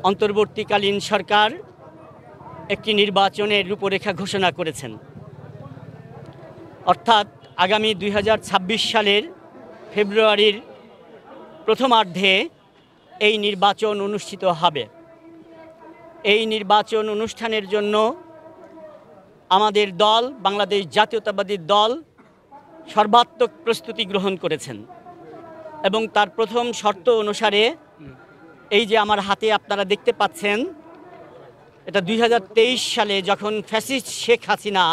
অন্তর্বর্তীকালীন সরকার একটি নির্বাচনের রূপরেখা ঘোষণা করেছেন। অর্থাৎ আগামী 2026 সালের ফেব্রুয়ারির প্রথমার্ধে এই নির্বাচন অনুষ্ঠিত হবে। এই নির্বাচন অনুষ্ঠানের জন্য আমাদের দল বাংলাদেশ জাতীয়তাবাদী দল সর্বাত্মক প্রস্তুতি গ্রহণ করেছেন এবং তার প্রথম শর্ত অনুসারে এই যে আমার হাতে আপনারা দেখতে পাচ্ছেন, এটা 2023 সালে যখন ফ্যাসিস্ট শেখ হাসিনা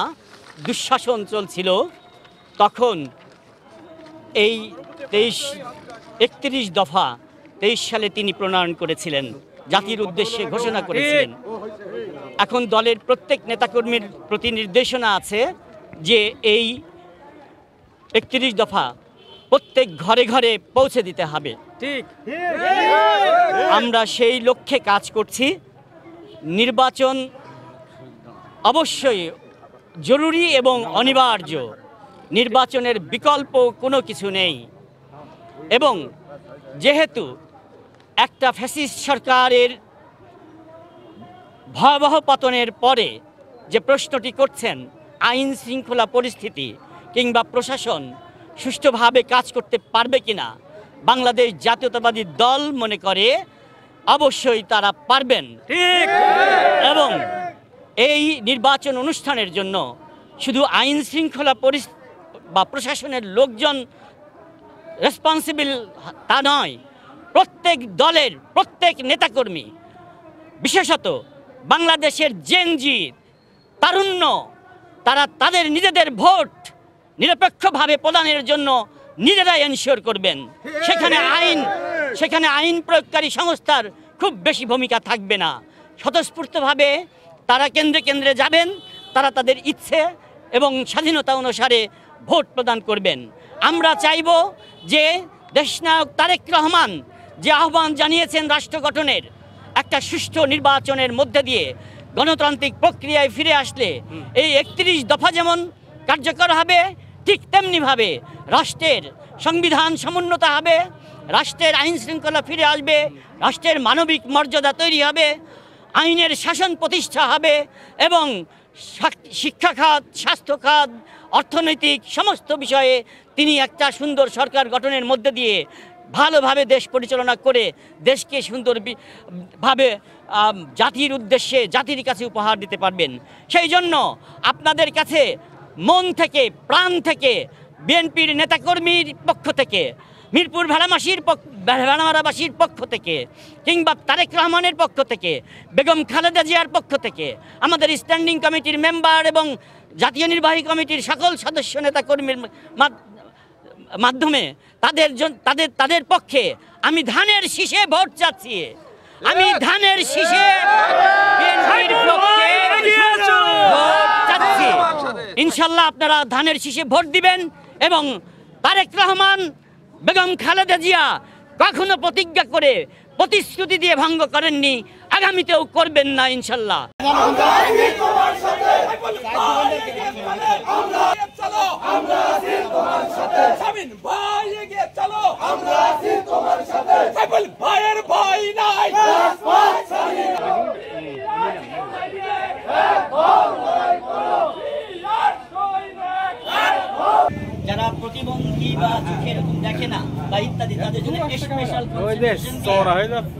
দুঃশাসন চলছিল তখন এই 31 দফা 23 সালে তিনি প্রণয়ন করেছিলেন, জাতির উদ্দেশ্যে ঘোষণা করেছিলেন। এখন দলের প্রত্যেক নেতাকর্মীর প্রতি নির্দেশনা আছে যে এই 31 দফা প্রত্যেক ঘরে ঘরে পৌঁছে দিতে হবে। ঠিক, আমরা সেই লক্ষ্যে কাজ করছি। নির্বাচন অবশ্যই জরুরি এবং অনিবার্য, নির্বাচনের বিকল্প কোনো কিছু নেই। এবং যেহেতু একটা ফ্যাসিস্ট সরকারের ভয়াবহ পতনের পরে যে প্রশ্নটি করছেন, আইন শৃঙ্খলা পরিস্থিতি কিংবা প্রশাসন সুষ্ঠুভাবে কাজ করতে পারবে কিনা, বাংলাদেশ জাতীয়তাবাদী দল মনে করে অবশ্যই তারা পারবেন। ঠিক। এবং এই নির্বাচন অনুষ্ঠানের জন্য শুধু আইন শৃঙ্খলা বা প্রশাসনের লোকজন রেসপন্সিবল তা নয়, প্রত্যেক দলের প্রত্যেক নেতাকর্মী, বিশেষত বাংলাদেশের জেনজি তারুণ্য, তারা তাদের নিজেদের ভোট নিরপেক্ষভাবে প্রদানের জন্য নিজেরাই এনশিওর করবেন। সেখানে আইন প্রয়োগকারী সংস্থার খুব বেশি ভূমিকা থাকবে না। স্বতঃস্ফূর্তভাবে তারা কেন্দ্রে কেন্দ্রে যাবেন, তারা তাদের ইচ্ছে এবং স্বাধীনতা অনুসারে ভোট প্রদান করবেন। আমরা চাইব যে দেশনায়ক তারেক রহমান যে আহ্বান জানিয়েছেন রাষ্ট্র গঠনের, একটা সুষ্ঠু নির্বাচনের মধ্যে দিয়ে গণতান্ত্রিক প্রক্রিয়ায় ফিরে আসলে এই 31 দফা যেমন কার্যকর হবে, ঠিক তেমনিভাবে রাষ্ট্রের সংবিধান সমুন্নত হবে, রাষ্ট্রের আইন শৃঙ্খলা ফিরে আসবে, রাষ্ট্রের মানবিক মর্যাদা তৈরি হবে, আইনের শাসন প্রতিষ্ঠা হবে এবং শিক্ষা খাত, স্বাস্থ্য খাত, অর্থনৈতিক সমস্ত বিষয়ে তিনি একটা সুন্দর সরকার গঠনের মধ্যে দিয়ে ভালোভাবে দেশ পরিচালনা করে দেশকে সুন্দরভাবে জাতির উদ্দেশ্যে জাতির কাছে উপহার দিতে পারবেন। সেই জন্য আপনাদের কাছে মন থেকে প্রাণ থেকে বিএনপির নেতাকর্মীর পক্ষ থেকে, মিরপুর ভেড়ামারাবাসীর পক্ষ থেকে কিংবা তারেক রহমানের পক্ষ থেকে, বেগম খালেদা জিয়ার পক্ষ থেকে, আমাদের স্ট্যান্ডিং কমিটির মেম্বার এবং জাতীয় নির্বাহী কমিটির সকল সদস্য নেতাকর্মীর মাধ্যমে তাদের পক্ষে আমি ধানের শীষে ভোট চাচ্ছি। আমি ধানের শীষে বিএনপির পক্ষে ভোট চাচ্ছি। ইনশাল্লাহ আপনারা ধানের শীষে ভোট দিবেন এবং তারেক রহমান, বেগম খালেদা জিয়া কখনো প্রতিজ্ঞা করে প্রতিশ্রুতি দিয়ে ভঙ্গ করেননি, আগামীতেও করবেন না ইনশাল্লাহ। যারা প্রতিবন্ধী বা চোখে এরকম দেখে না বা ইত্যাদি, তাদের জন্য স্পেশাল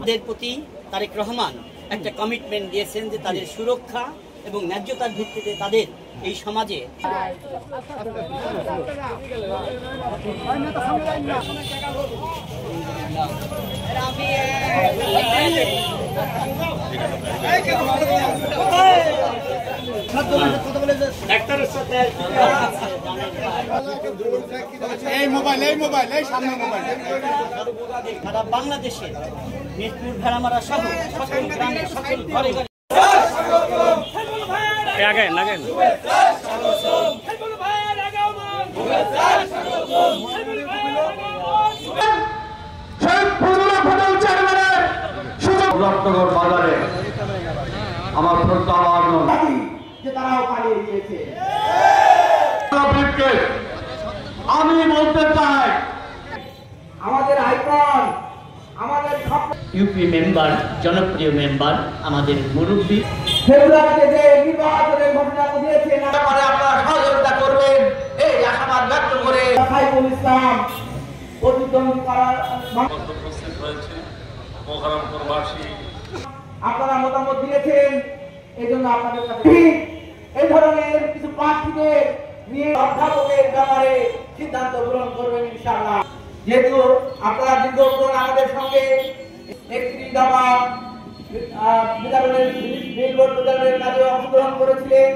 তাদের প্রতি তারেক রহমান একটা কমিটমেন্ট দিয়েছেন যে তাদের সুরক্ষা এবং ন্যায্যতার ভিত্তিতে তাদের এই সমাজে সারা বাংলাদেশে মিরপুর ভেড়ামারা সহ সকল গ্রামে সকল ঘরে ঘরে আমার আমি বলতে চাই আমাদের আইকন, আমাদের ইউপি মেম্বার, জনপ্রিয় মেম্বার, আমাদের মুরব্বী। ফেব্রুয়ারিতে যে নির্বাচনের ঘটনা ঘটিয়েছে না ব্যাপারে আপনারা সহযোগিতা করবেন এই আশাবাদ ব্যক্ত করে সাইফুল ইসলাম প্রতিদ্বন্দ্বী করার উপস্থিত হয়েছে মোহরমপুরবাসী। আপনারা মতামত দিয়েছেন, এই জন্য আপনাদের কাছে এই ধরনের কিছু প্রার্থীকে নিয়ে অধ্যাপকের ব্যাপারে সিদ্ধান্ত গ্রহণ করবেন ইনশাআল্লাহ। যেহেতু আপনারা দীর্ঘক্ষণ আমাদের সঙ্গে 31 দফা বিতরণের কাজে অংশগ্রহণ করেছিলেন।